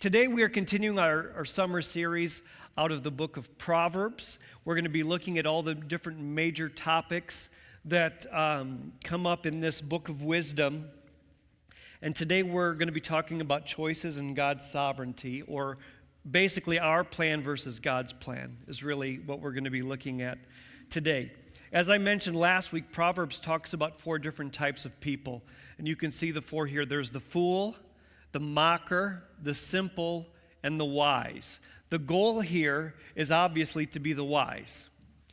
Today we are continuing our summer series out of the book of Proverbs. We're going to be looking at all the different major topics that come up in this book of wisdom. And today we're going to be talking about choices and God's sovereignty, or basically our plan versus God's plan is really what we're going to be looking at today. As I mentioned last week, Proverbs talks about 4 different types of people. And you can see the 4 here. There's the fool, the mocker, the simple, and the wise. The goal here is obviously to be the wise.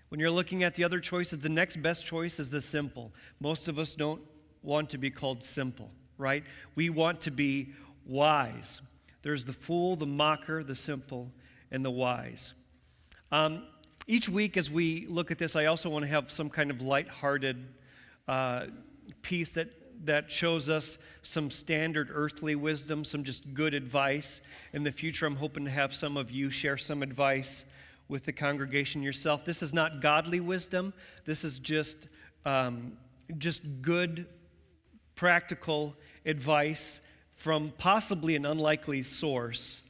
When you're looking at the other choices, the next best choice is the simple. Most of us don't want to be called simple, right? We want to be wise. There's the fool, the mocker, the simple, and the wise. Each week as we look at this, I also want to have some kind of lighthearted piece that shows us some standard earthly wisdom, some just good advice. In the future, I'm hoping to have some of you share some advice with the congregation yourself. This is not godly wisdom. This is just good, practical advice from possibly an unlikely source.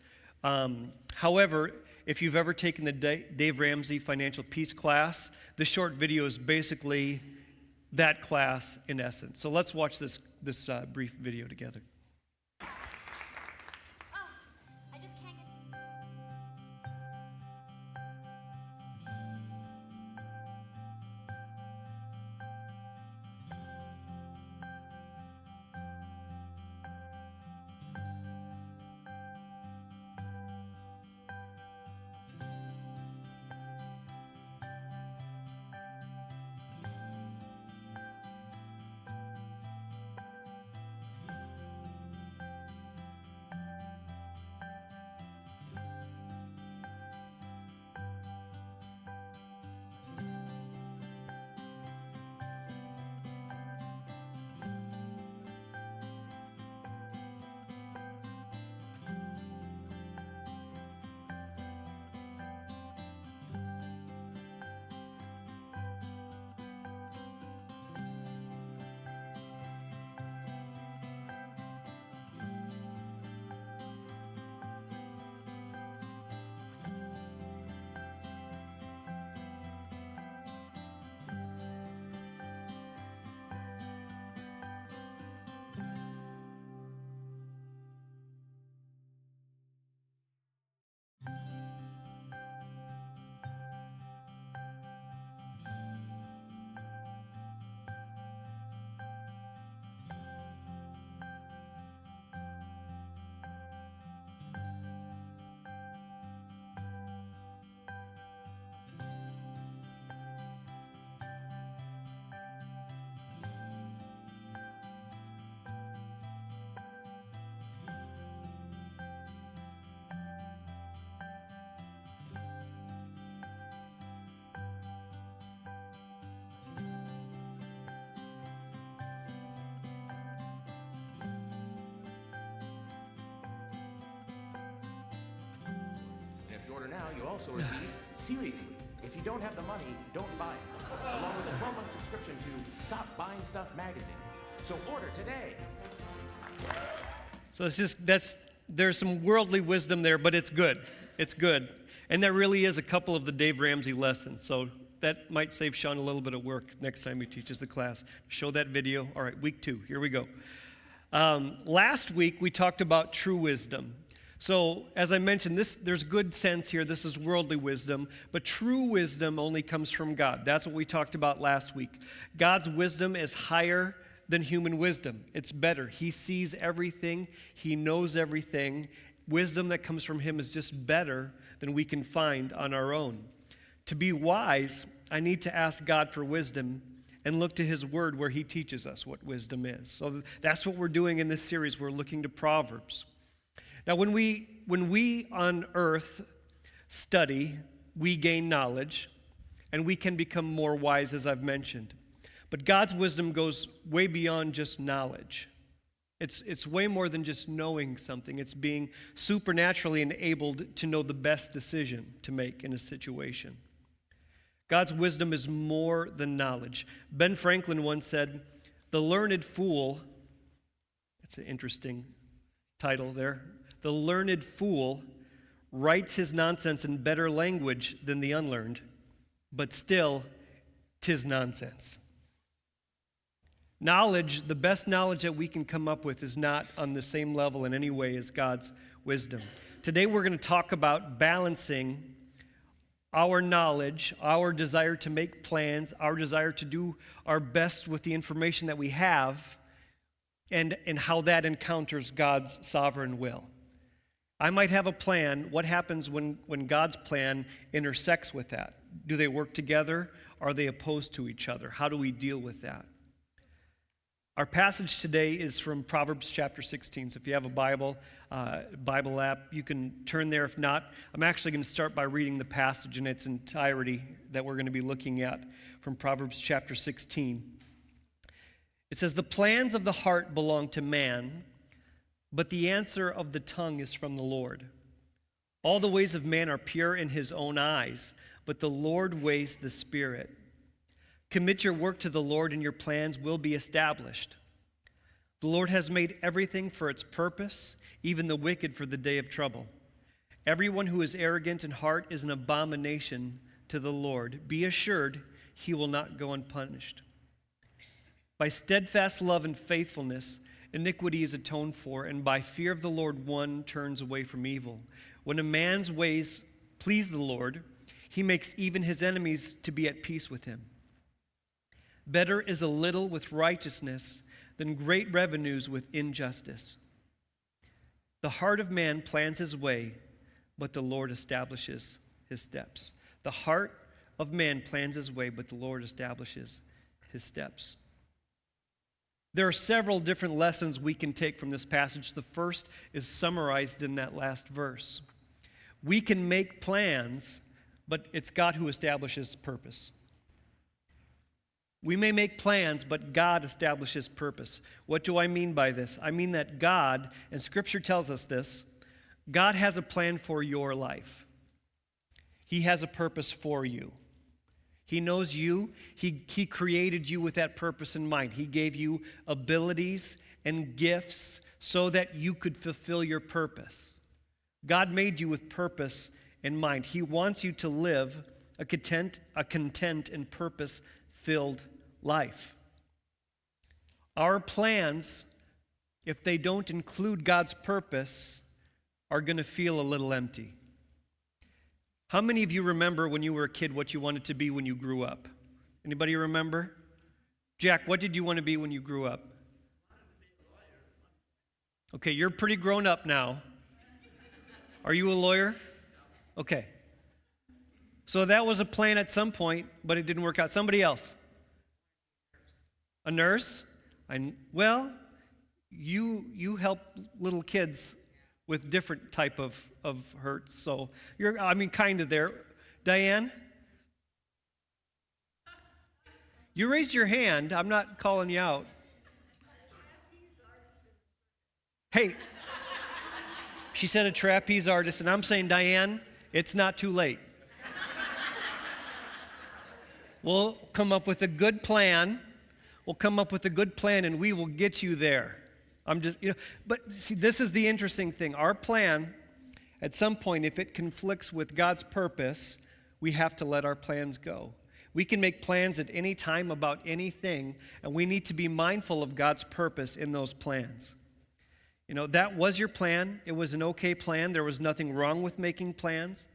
However, if you've ever taken the Dave Ramsey Financial Peace class, the short video is basically that class in essence. So let's watch this brief video together. I just can't get this. If you order now, you'll also receive Seriously. If you don't have the money, don't buy it. Along with a 12-month subscription to Stop Buying Stuff magazine. So order today. So there's some worldly wisdom there, but it's good. It's good. And there really is a couple of the Dave Ramsey lessons. So that might save Sean a little bit of work next time he teaches the class. Show that video. All right, week 2. Here we go. Last week, we talked about true wisdom. So, as I mentioned, there's good sense here. This is worldly wisdom, but true wisdom only comes from God. That's what we talked about last week. God's wisdom is higher than human wisdom. It's better. He sees everything. He knows everything. Wisdom that comes from Him is just better than we can find on our own. To be wise, I need to ask God for wisdom and look to His Word where He teaches us what wisdom is. So that's what we're doing in this series. We're looking to Proverbs. Now, when we on earth study, we gain knowledge, and we can become more wise, as I've mentioned. But God's wisdom goes way beyond just knowledge. It's way more than just knowing something. It's being supernaturally enabled to know the best decision to make in a situation. God's wisdom is more than knowledge. Ben Franklin once said, "The learned fool," it's an interesting title there, The learned fool writes his nonsense in better language than the unlearned, but still, 'tis nonsense. Knowledge, the best knowledge that we can come up with, is not on the same level in any way as God's wisdom. Today we're going to talk about balancing our knowledge, our desire to make plans, our desire to do our best with the information that we have, and how that encounters God's sovereign will. I might have a plan. What happens when God's plan intersects with that? Do they work together? Are they opposed to each other? How do we deal with that? Our passage today is from Proverbs chapter 16. So if you have a Bible app, you can turn there. If not, I'm actually going to start by reading the passage in its entirety that we're going to be looking at from Proverbs chapter 16. It says, "The plans of the heart belong to man, but the answer of the tongue is from the Lord. All the ways of man are pure in his own eyes, but the Lord weighs the spirit. Commit your work to the Lord, and your plans will be established. The Lord has made everything for its purpose, even the wicked for the day of trouble. Everyone who is arrogant in heart is an abomination to the Lord. Be assured he will not go unpunished. By steadfast love and faithfulness, iniquity is atoned for, and by fear of the Lord one turns away from evil. When a man's ways please the Lord, he makes even his enemies to be at peace with him. Better is a little with righteousness than great revenues with injustice. The heart of man plans his way, but the Lord establishes his steps." The heart of man plans his way, but the Lord establishes his steps. There are several different lessons we can take from this passage. The first is summarized in that last verse. We can make plans, but it's God who establishes purpose. We may make plans, but God establishes purpose. What do I mean by this? I mean that God, and Scripture tells us this, God has a plan for your life. He has a purpose for you. He knows you. He created you with that purpose in mind. He gave you abilities and gifts so that you could fulfill your purpose. God made you with purpose in mind. He wants you to live a content and purpose-filled life. Our plans, if they don't include God's purpose, are going to feel a little empty. How many of you remember when you were a kid what you wanted to be when you grew up? Anybody remember? Jack, what did you want to be when you grew up? Okay, you're pretty grown up now. Are you a lawyer? Okay. So that was a plan at some point, but it didn't work out. Somebody else? A nurse? Well, you help little kids with different type of hurts, so you're, kind of there. Diane? You raised your hand. I'm not calling you out. Hey, she said a trapeze artist, and I'm saying, Diane, it's not too late. We'll come up with a good plan. And we will get you there. But see, this is the interesting thing. Our plan, at some point, if it conflicts with God's purpose, we have to let our plans go. We can make plans at any time about anything, and we need to be mindful of God's purpose in those plans. That was your plan. It was an okay plan. There was nothing wrong with making plans.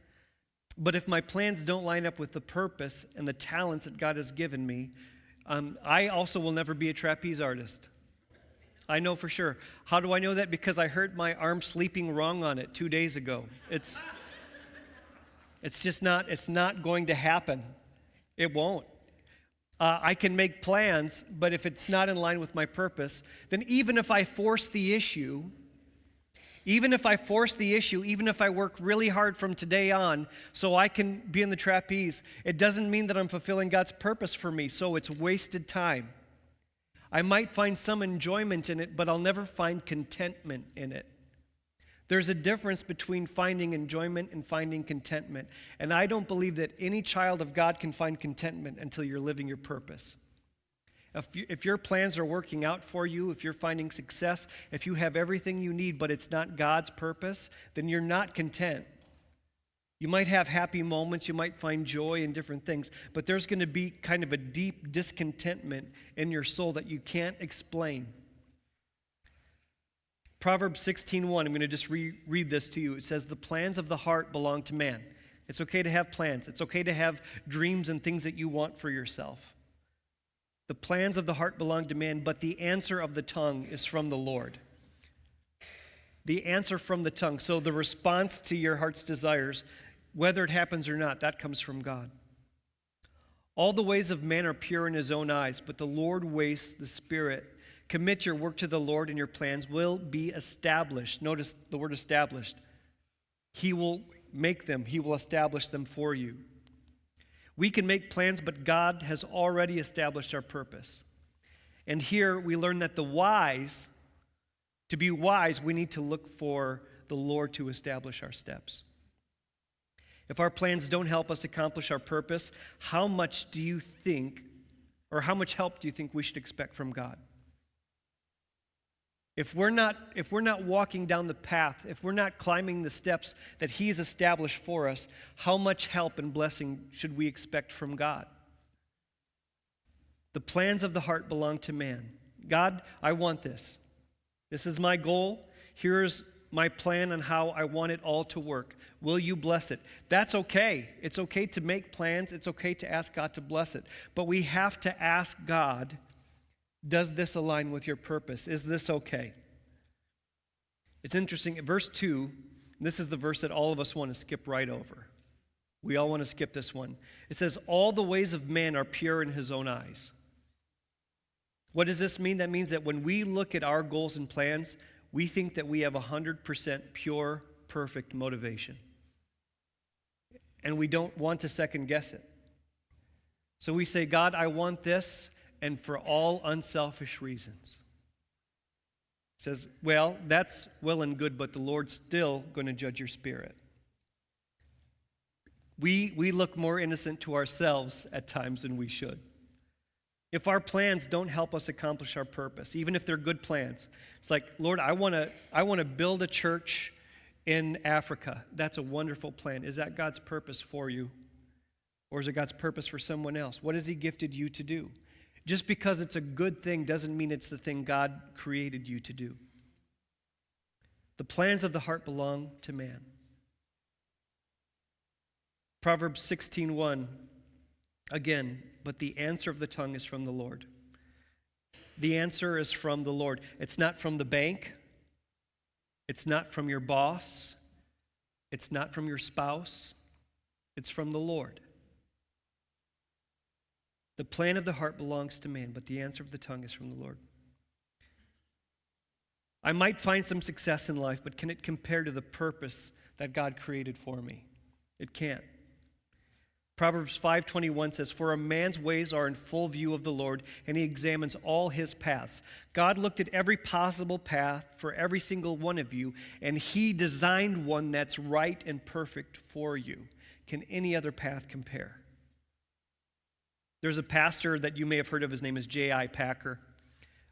But if my plans don't line up with the purpose and the talents that God has given me, I also will never be a trapeze artist. I know for sure. How do I know that? Because I hurt my arm sleeping wrong on it 2 days ago. It's not going to happen. It won't. I can make plans, but if it's not in line with my purpose, then even if I force the issue, even if I work really hard from today on so I can be in the trapeze, it doesn't mean that I'm fulfilling God's purpose for me, so it's wasted time. I might find some enjoyment in it, but I'll never find contentment in it. There's a difference between finding enjoyment and finding contentment, and I don't believe that any child of God can find contentment until you're living your purpose. If your plans are working out for you, if you're finding success, if you have everything you need, but it's not God's purpose, then you're not content. You might have happy moments, you might find joy in different things, but there's going to be kind of a deep discontentment in your soul that you can't explain. Proverbs 16:1, I'm going to just read this to you. It says, "The plans of the heart belong to man." It's okay to have plans. It's okay to have dreams and things that you want for yourself. The plans of the heart belong to man, but the answer of the tongue is from the Lord. The answer from the tongue. So the response to your heart's desires, whether it happens or not, that comes from God. All the ways of man are pure in his own eyes, but the Lord wastes the spirit. Commit your work to the Lord, and your plans will be established. Notice the word established. He will make them. He will establish them for you. We can make plans, but God has already established our purpose. And here we learn that to be wise, we need to look for the Lord to establish our steps. If our plans don't help us accomplish our purpose, how much help do you think we should expect from God? If we're not walking down the path, if we're not climbing the steps that He's established for us, how much help and blessing should we expect from God? The plans of the heart belong to man. God, I want this. This is my goal. Here's my plan on how I want it all to work. Will you bless it? That's okay. It's okay to make plans. It's okay to ask God to bless it. But we have to ask God, does this align with your purpose? Is this okay? It's interesting. Verse 2, this is the verse that all of us want to skip right over. We all want to skip this one. It says, all the ways of man are pure in his own eyes. What does this mean? That means that when we look at our goals and plans, we think that we have 100% pure, perfect motivation. And we don't want to second guess it. So we say, God, I want this, and for all unselfish reasons. It says, well, that's well and good, but the Lord's still going to judge your spirit. We look more innocent to ourselves at times than we should. If our plans don't help us accomplish our purpose, even if they're good plans, it's like, Lord, I want to build a church in Africa. That's a wonderful plan. Is that God's purpose for you? Or is it God's purpose for someone else? What has He gifted you to do? Just because it's a good thing doesn't mean it's the thing God created you to do. The plans of the heart belong to man. Proverbs 16:1, again, but the answer of the tongue is from the Lord. The answer is from the Lord. It's not from the bank. It's not from your boss. It's not from your spouse. It's from the Lord. The plan of the heart belongs to man, but the answer of the tongue is from the Lord. I might find some success in life, but can it compare to the purpose that God created for me? It can't. Proverbs 5:21 says, for a man's ways are in full view of the Lord, and He examines all his paths. God looked at every possible path for every single one of you, and He designed one that's right and perfect for you. Can any other path compare? There's a pastor that you may have heard of. His name is J.I. Packer.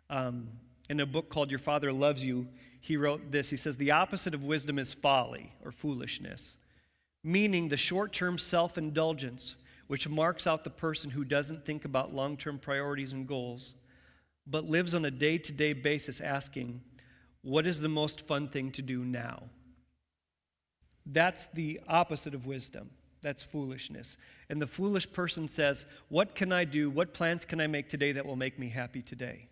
In a book called Your Father Loves You, he wrote this. He says, the opposite of wisdom is folly or foolishness, meaning the short-term self-indulgence, which marks out the person who doesn't think about long-term priorities and goals, but lives on a day-to-day basis asking, what is the most fun thing to do now? That's the opposite of wisdom. That's foolishness. And the foolish person says, what can I do? What plans can I make today that will make me happy today?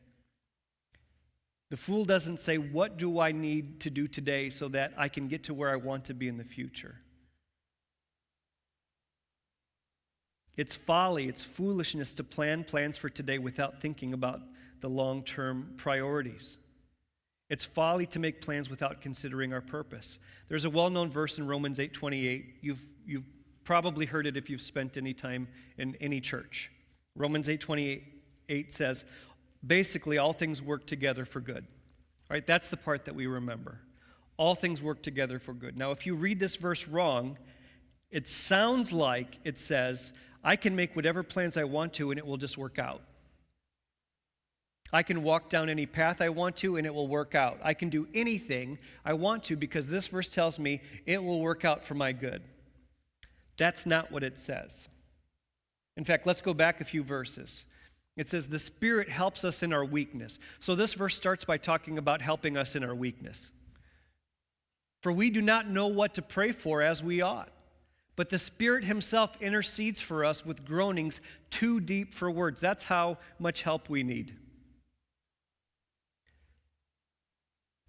The fool doesn't say, what do I need to do today so that I can get to where I want to be in the future? It's folly, it's foolishness to plan plans for today without thinking about the long-term priorities. It's folly to make plans without considering our purpose. There's a well-known verse in Romans 8:28. You've probably heard it if you've spent any time in any church. Romans 8:28 says, basically, all things work together for good. All right, that's the part that we remember. All things work together for good. Now, if you read this verse wrong, it sounds like it says, I can make whatever plans I want to and it will just work out. I can walk down any path I want to and it will work out. I can do anything I want to because this verse tells me it will work out for my good. That's not what it says. In fact, let's go back a few verses. It says, the Spirit helps us in our weakness. So this verse starts by talking about helping us in our weakness. For we do not know what to pray for as we ought, but the Spirit himself intercedes for us with groanings too deep for words. That's how much help we need.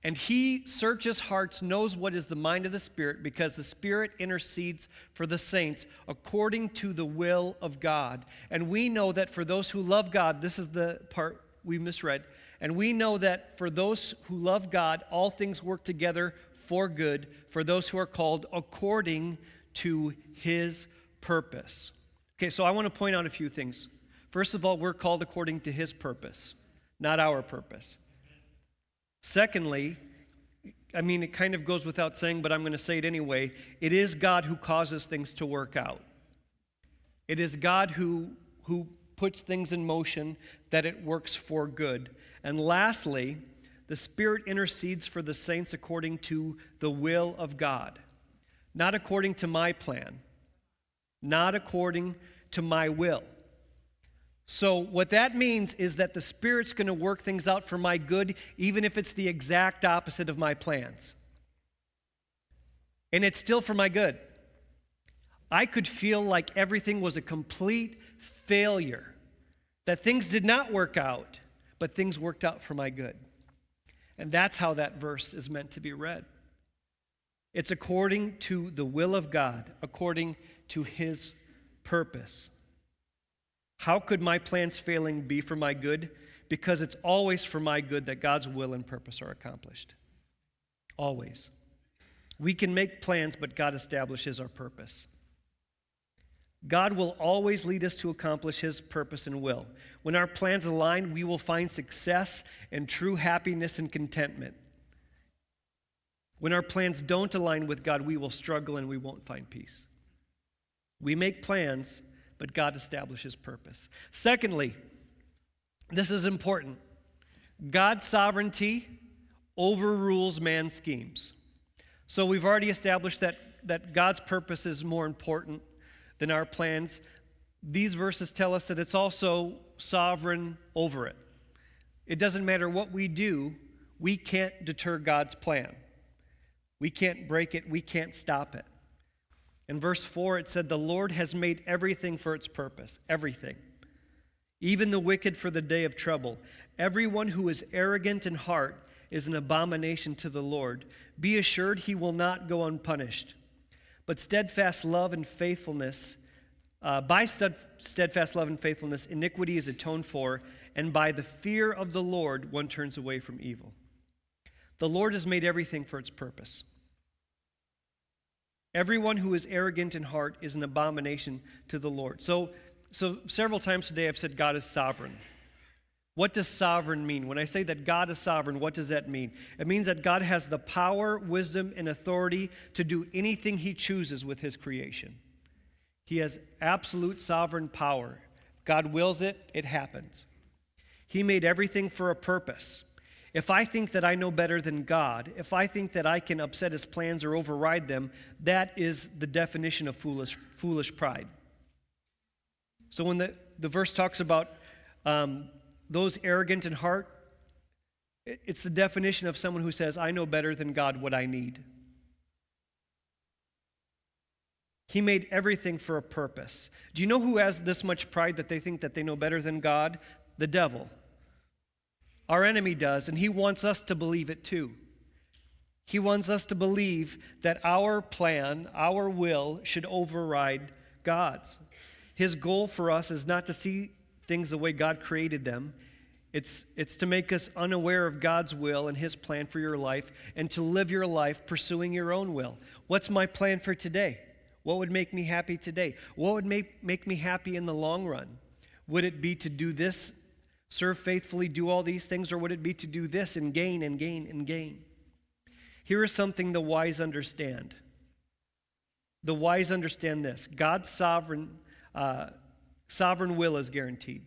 And he searches hearts, knows what is the mind of the Spirit, because the Spirit intercedes for the saints according to the will of God. And we know that for those who love God, this is the part we misread, and we know that for those who love God, all things work together for good, for those who are called according to his purpose. Okay, so I want to point out a few things. First of all, we're called according to his purpose, not our purpose. Secondly, it kind of goes without saying, but I'm going to say it anyway. It is God who causes things to work out. It is God who puts things in motion that it works for good. And lastly, the Spirit intercedes for the saints according to the will of God, not according to my plan, not according to my will. So what that means is that the Spirit's going to work things out for my good, even if it's the exact opposite of my plans. And it's still for my good. I could feel like everything was a complete failure, that things did not work out, but things worked out for my good. And that's how that verse is meant to be read. It's according to the will of God, according to his purpose. How could my plans failing be for my good? Because it's always for my good that God's will and purpose are accomplished. Always. We can make plans, but God establishes our purpose. God will always lead us to accomplish his purpose and will. When our plans align, we will find success and true happiness and contentment. When our plans don't align with God, we will struggle and we won't find peace. We make plans, but God establishes purpose. Secondly, this is important. God's sovereignty overrules man's schemes. So we've already established that God's purpose is more important than our plans. These verses tell us that it's also sovereign over it. It doesn't matter what we do, we can't deter God's plan. We can't break it, we can't stop it. In verse 4, it said, the Lord has made everything for its purpose, everything, even the wicked for the day of trouble. Everyone who is arrogant in heart is an abomination to the Lord. Be assured he will not go unpunished. But steadfast love and faithfulness, steadfast love and faithfulness, iniquity is atoned for, and by the fear of the Lord, one turns away from evil. The Lord has made everything for its purpose. Everyone who is arrogant in heart is an abomination to the Lord. So several times today I've said God is sovereign. What does sovereign mean? When I say that God is sovereign, what does that mean? It means that God has the power, wisdom, and authority to do anything he chooses with his creation. He has absolute sovereign power. God wills it, it happens. He made everything for a purpose. If I think that I know better than God, if I think that I can upset his plans or override them, that is the definition of foolish pride. So when the verse talks about those arrogant in heart, it's the definition of someone who says, I know better than God what I need. He made everything for a purpose. Do you know who has this much pride that they think that they know better than God? The devil. Our enemy does, and he wants us to believe it too. He wants us to believe that our plan, our will, should override God's. His goal for us is not to see things the way God created them. It's to make us unaware of God's will and his plan for your life, and to live your life pursuing your own will. What's my plan for today? What would make me happy today? What would make me happy in the long run? Would it be to do this, serve faithfully, do all these things, or would it be to do this and gain and gain and gain? Here is something the wise understand. The wise understand this. God's sovereign will is guaranteed.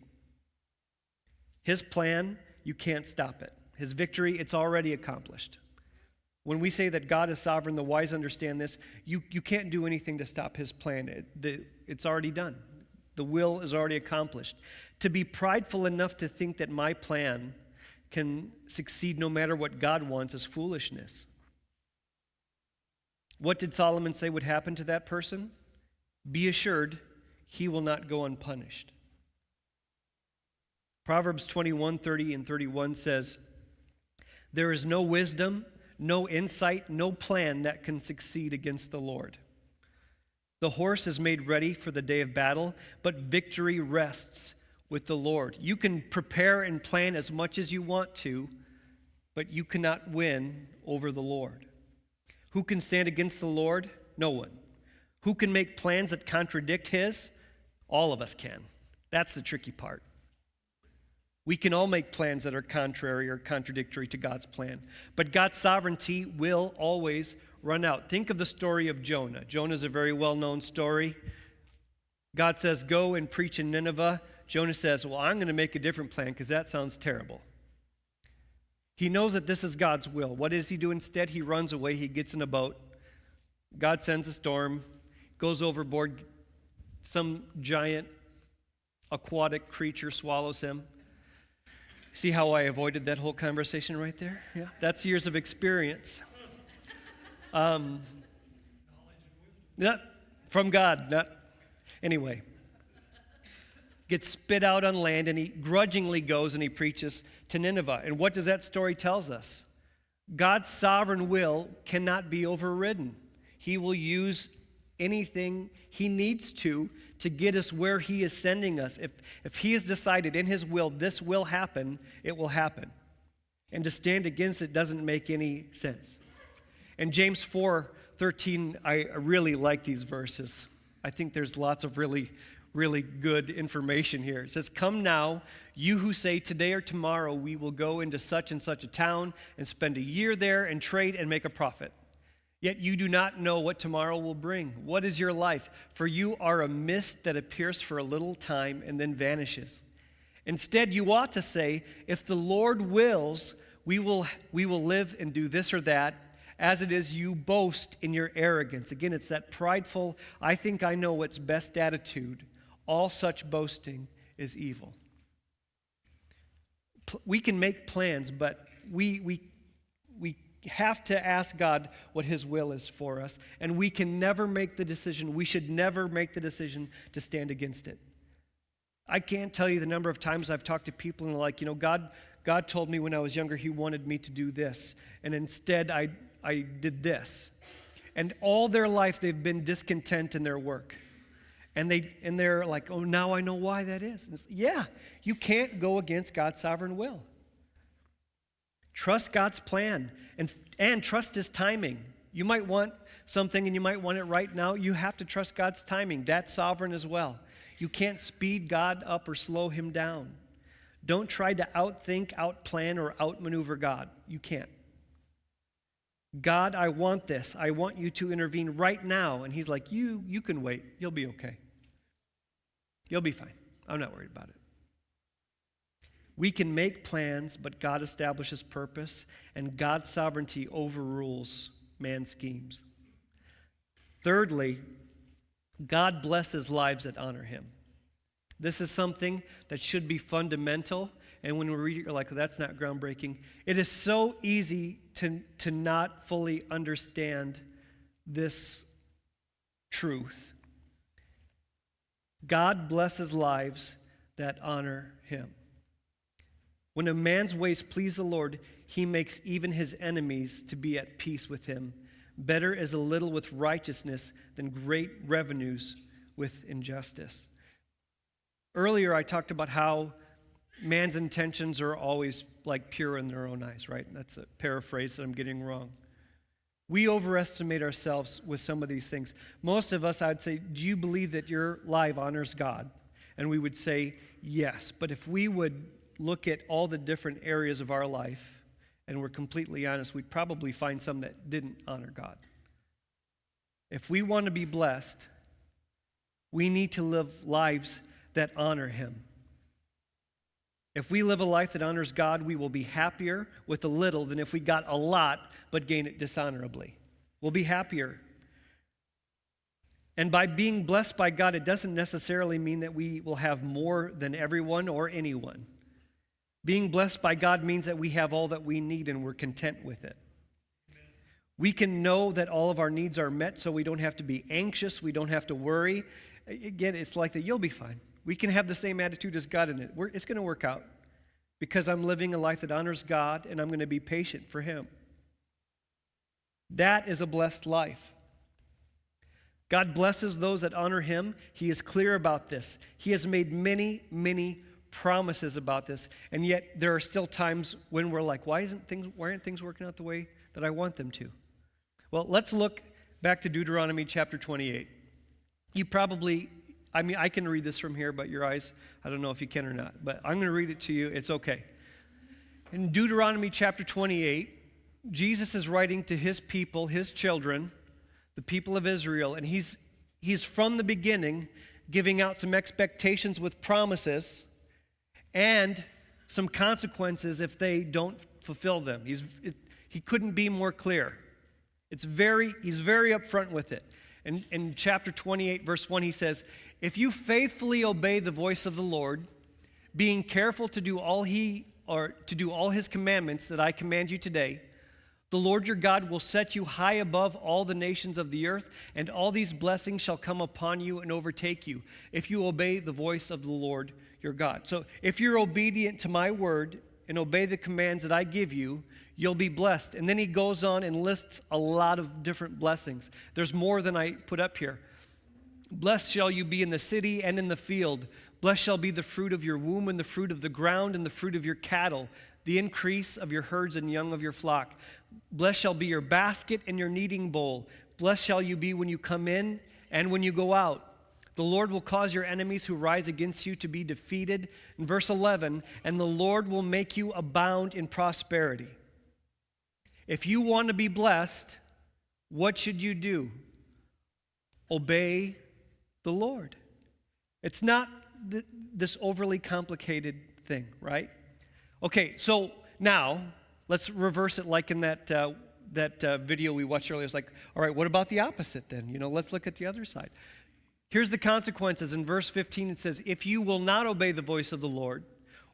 His plan you can't stop it. His victory, it's already accomplished. When we say that God is sovereign, the wise understand this. You can't do anything to stop his plan. It's already done. The will is already accomplished. To be prideful enough to think that my plan can succeed no matter what God wants is foolishness. What did Solomon say would happen to that person? Be assured he will not go unpunished. Proverbs 21:30 and 31 says, there is no wisdom, no insight, no plan that can succeed against the Lord. The horse is made ready for the day of battle, but victory rests with the Lord. You can prepare and plan as much as you want to, but you cannot win over the Lord. Who can stand against the Lord? No one. Who can make plans that contradict his? All of us can. That's the tricky part. We can all make plans that are contrary or contradictory to God's plan. But God's sovereignty will always run out. Think of the story of Jonah. Jonah is a very well-known story. God says, go and preach in Nineveh. Jonah says, well, I'm going to make a different plan because that sounds terrible. He knows that this is God's will. What does he do instead? He runs away. He gets in a boat. God sends a storm, goes overboard. Some giant aquatic creature swallows him. See how I avoided that whole conversation right there? Yeah, that's years of experience. Not from God. Anyway. Gets spit out on land, and he grudgingly goes and he preaches to Nineveh. And what does that story tell us? God's sovereign will cannot be overridden. He will use anything he needs to get us where he is sending us. If he has decided in his will this will happen, it will happen. And to stand against it doesn't make any sense. And James 4:13, I really like these verses. I think there's lots of really good information here. It says, come now, you who say today or tomorrow we will go into such and such a town and spend a year there and trade and make a profit. Yet you do not know what tomorrow will bring. What is your life? For you are a mist that appears for a little time and then vanishes. Instead, you ought to say, if the Lord wills, we will live and do this or that. As it is, you boast in your arrogance. Again, it's that prideful, I think I know what's best attitude. All such boasting is evil. We can make plans, but we have to ask God what his will is for us, and we can never make the decision, we should never make the decision to stand against it. I can't tell you the number of times I've talked to people and like, God told me when I was younger he wanted me to do this, and instead I did this. And all their life they've been discontent in their work. And they're like, oh, now I know why that is. Yeah, you can't go against God's sovereign will. Trust God's plan and trust his timing. You might want something and you might want it right now. You have to trust God's timing. That's sovereign as well. You can't speed God up or slow him down. Don't try to outthink, outplan, or outmaneuver God. You can't. God, I want this. I want you to intervene right now. And he's like, you can wait. You'll be okay. You'll be fine. I'm not worried about it. We can make plans, but God establishes purpose, and God's sovereignty overrules man's schemes. Thirdly, God blesses lives that honor him. This is something that should be fundamental, and when we read it, you're like, that's not groundbreaking. It is so easy to not fully understand this truth. God blesses lives that honor him. When a man's ways please the Lord, he makes even his enemies to be at peace with him. Better is a little with righteousness than great revenues with injustice. Earlier, I talked about how man's intentions are always like pure in their own eyes, right? That's a paraphrase that I'm getting wrong. We overestimate ourselves with some of these things. Most of us, I'd say, do you believe that your life honors God? And we would say, yes. But if we would look at all the different areas of our life, and we're completely honest, we'd probably find some that didn't honor God. If we want to be blessed, we need to live lives that honor him. If we live a life that honors God, we will be happier with a little than if we got a lot but gain it dishonorably. We'll be happier. And by being blessed by God, it doesn't necessarily mean that we will have more than everyone or anyone. Being blessed by God means that we have all that we need and we're content with it. We can know that all of our needs are met, so we don't have to be anxious, we don't have to worry. Again, it's like that you'll be fine. We can have the same attitude as God in it. It's going to work out because I'm living a life that honors God and I'm going to be patient for Him. That is a blessed life. God blesses those that honor Him. He is clear about this. He has made many, many promises about this, and yet there are still times when we're like, why aren't things working out the way that I want them to? Well, let's look back to Deuteronomy chapter 28. I can read this from here, but your eyes, I don't know if you can or not, but I'm going to read it to you. It's okay. In Deuteronomy chapter 28, Jesus is writing to His people, His children, the people of Israel, and he's from the beginning giving out some expectations with promises and some consequences if they don't fulfill them. He couldn't be more clear. He's very upfront with it. And in chapter 28, verse 1, he says, "If you faithfully obey the voice of the Lord, being careful to do all His commandments that I command you today, the Lord your God will set you high above all the nations of the earth, and all these blessings shall come upon you and overtake you, if you obey the voice of the Lord your God." So if you're obedient to my word and obey the commands that I give you, you'll be blessed. And then he goes on and lists a lot of different blessings. There's more than I put up here. "Blessed shall you be in the city and in the field. Blessed shall be the fruit of your womb and the fruit of the ground and the fruit of your cattle, the increase of your herds and young of your flock. Blessed shall be your basket and your kneading bowl. Blessed shall you be when you come in and when you go out. The Lord will cause your enemies who rise against you to be defeated." In verse 11, "And the Lord will make you abound in prosperity." If you want to be blessed, what should you do? Obey the Lord. It's not this overly complicated thing, right? Okay, so now let's reverse it like in that video we watched earlier. It's like, all right, what about the opposite then? Let's look at the other side. Here's the consequences. In verse 15 it says, "If you will not obey the voice of the Lord,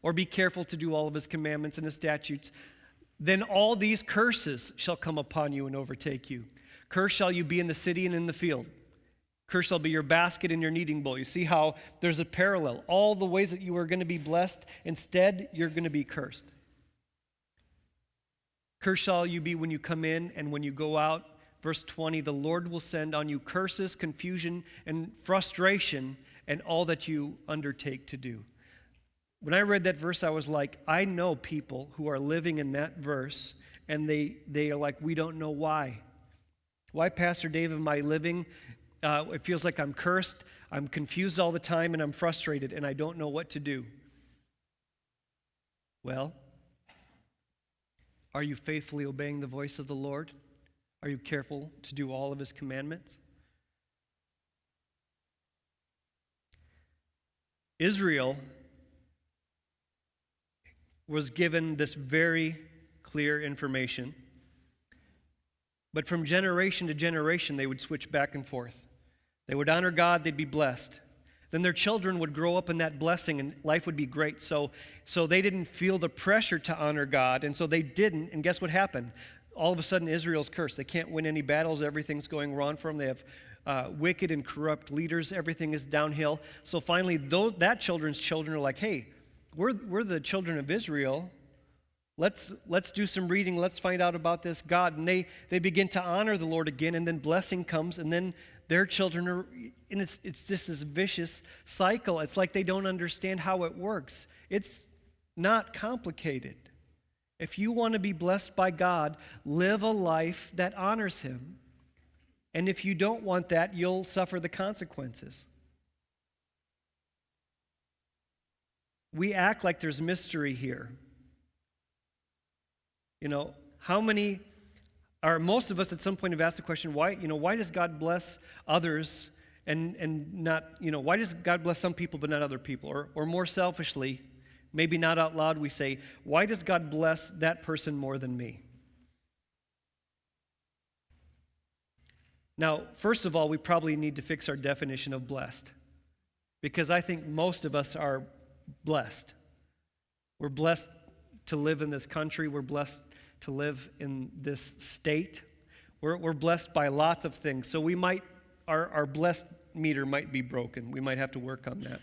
or be careful to do all of His commandments and His statutes, then all these curses shall come upon you and overtake you. Cursed shall you be in the city and in the field. Cursed shall be your basket and your kneading bowl." You see how there's a parallel. All the ways that you are going to be blessed, instead you're going to be cursed. "Cursed shall you be when you come in and when you go out." Verse 20, "The Lord will send on you curses, confusion, and frustration, and all that you undertake to do." When I read that verse, I was like, I know people who are living in that verse, and they are like, we don't know why. Why, Pastor Dave, am I living? It feels like I'm cursed, I'm confused all the time, and I'm frustrated, and I don't know what to do. Well, are you faithfully obeying the voice of the Lord? Are you careful to do all of His commandments? Israel was given this very clear information, but from generation to generation they would switch back and forth. They would honor God, they'd be blessed. Then their children would grow up in that blessing and life would be great. So they didn't feel the pressure to honor God, and so they didn't, and guess what happened? All of a sudden Israel's cursed. They can't win any battles, everything's going wrong for them. They have wicked and corrupt leaders, everything is downhill. So finally that children's children are like, hey, we're the children of Israel. Let's do some reading. Let's find out about this God. And they begin to honor the Lord again, and then blessing comes, and then their children are, and it's just this vicious cycle. It's like they don't understand how it works. It's not complicated. If you want to be blessed by God, live a life that honors Him. And if you don't want that, you'll suffer the consequences. We act like there's mystery here. Most of us at some point have asked the question, why does God bless others and not, why does God bless some people but not other people? Or more selfishly, Maybe not out loud, we say, why does God bless that person more than me? Now, first of all, we probably need to fix our definition of blessed, because I think most of us are blessed. We're blessed to live in this country. We're blessed to live in this state. We're blessed by lots of things. So our blessed meter might be broken. We might have to work on that.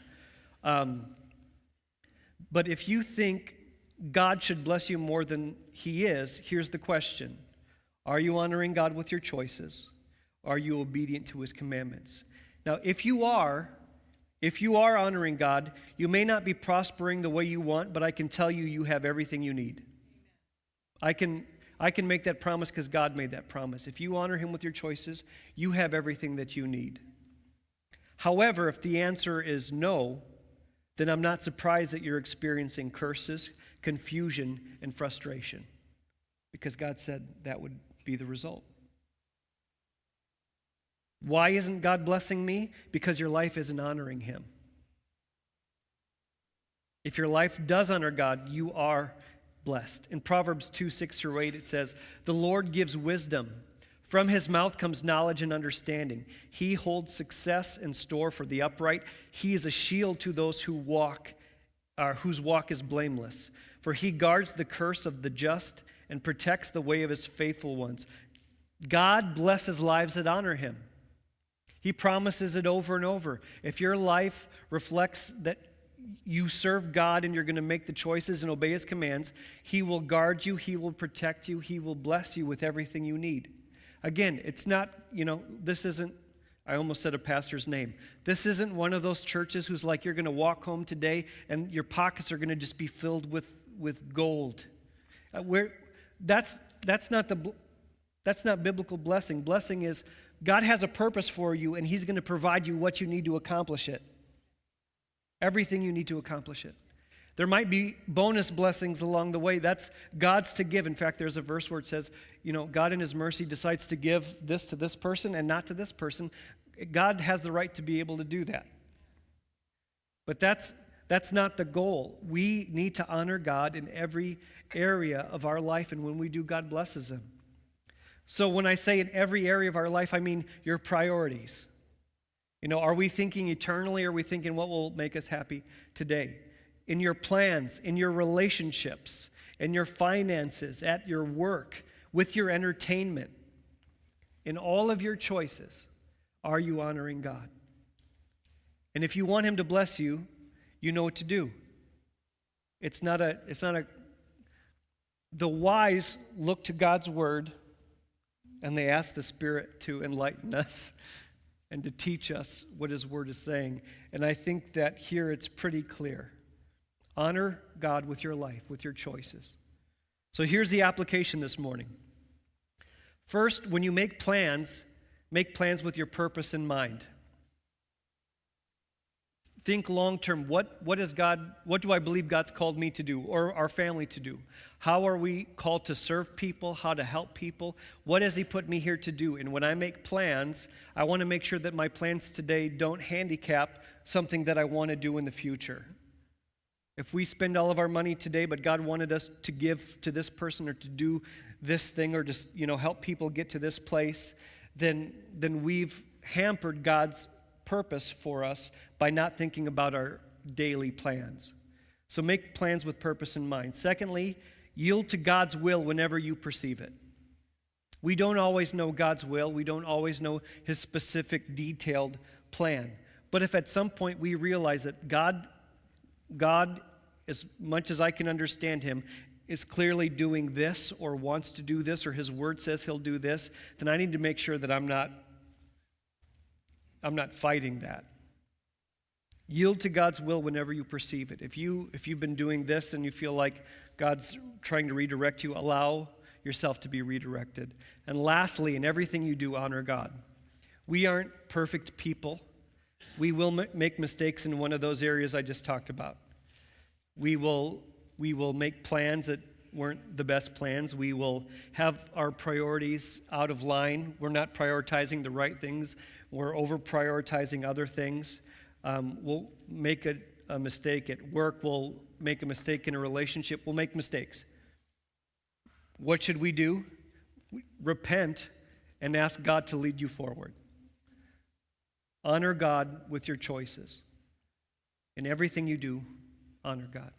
But if you think God should bless you more than He is, here's the question. Are you honoring God with your choices? Are you obedient to His commandments? Now, if you are honoring God, you may not be prospering the way you want, but I can tell you, you have everything you need. I can make that promise because God made that promise. If you honor Him with your choices, you have everything that you need. However, if the answer is no, then I'm not surprised that you're experiencing curses, confusion, and frustration, because God said that would be the result. Why isn't God blessing me? Because your life isn't honoring Him. If your life does honor God, you are blessed. In Proverbs 2:6-8, it says, "The Lord gives wisdom. From His mouth comes knowledge and understanding. He holds success in store for the upright. He is a shield to those whose walk is blameless. For He guards the curse of the just and protects the way of His faithful ones." God blesses lives that honor Him. He promises it over and over. If your life reflects that you serve God and you're going to make the choices and obey His commands, He will guard you, He will protect you, He will bless you with everything you need. Again, it's not, this isn't, I almost said a pastor's name. This isn't one of those churches who's like, you're going to walk home today and your pockets are going to just be filled with gold. That's not biblical blessing. Blessing is God has a purpose for you, and He's going to provide you what you need to accomplish it. Everything you need to accomplish it. There might be bonus blessings along the way. That's God's to give. In fact, there's a verse where it says, God in His mercy decides to give this to this person and not to this person. God has the right to be able to do that. But that's not the goal. We need to honor God in every area of our life, and when we do, God blesses Him. So when I say in every area of our life, I mean your priorities. Are we thinking eternally, or are we thinking what will make us happy today? In your plans, in your relationships, in your finances, at your work, with your entertainment, in all of your choices, are you honoring God? And if you want Him to bless you, you know what to do. The wise look to God's word and they ask the Spirit to enlighten us and to teach us what His word is saying. And I think that here it's pretty clear. Honor God with your life, with your choices. So here's the application this morning. First, when you make plans with your purpose in mind. Think long term. What do I believe God's called me to do, or our family to do? How are we called to serve people, how to help people? What has He put me here to do? And when I make plans, I want to make sure that my plans today don't handicap something that I want to do in the future. If we spend all of our money today, but God wanted us to give to this person or to do this thing or just, help people get to this place, then we've hampered God's purpose for us by not thinking about our daily plans. So make plans with purpose in mind. Secondly, yield to God's will whenever you perceive it. We don't always know God's will. We don't always know His specific, detailed plan. But if at some point we realize that God, as much as I can understand Him, is clearly doing this or wants to do this or His word says He'll do this, then I need to make sure that I'm not fighting that. Yield to God's will whenever you perceive it. If you've been doing this and you feel like God's trying to redirect you, allow yourself to be redirected. And lastly, in everything you do, honor God. We aren't perfect people. We will make mistakes in one of those areas I just talked about. We will make plans that weren't the best plans. We will have our priorities out of line. We're not prioritizing the right things. We're over-prioritizing other things. We'll make a mistake at work, we'll make a mistake in a relationship, we'll make mistakes. What should we do? Repent and ask God to lead you forward. Honor God with your choices. In everything you do, honor God.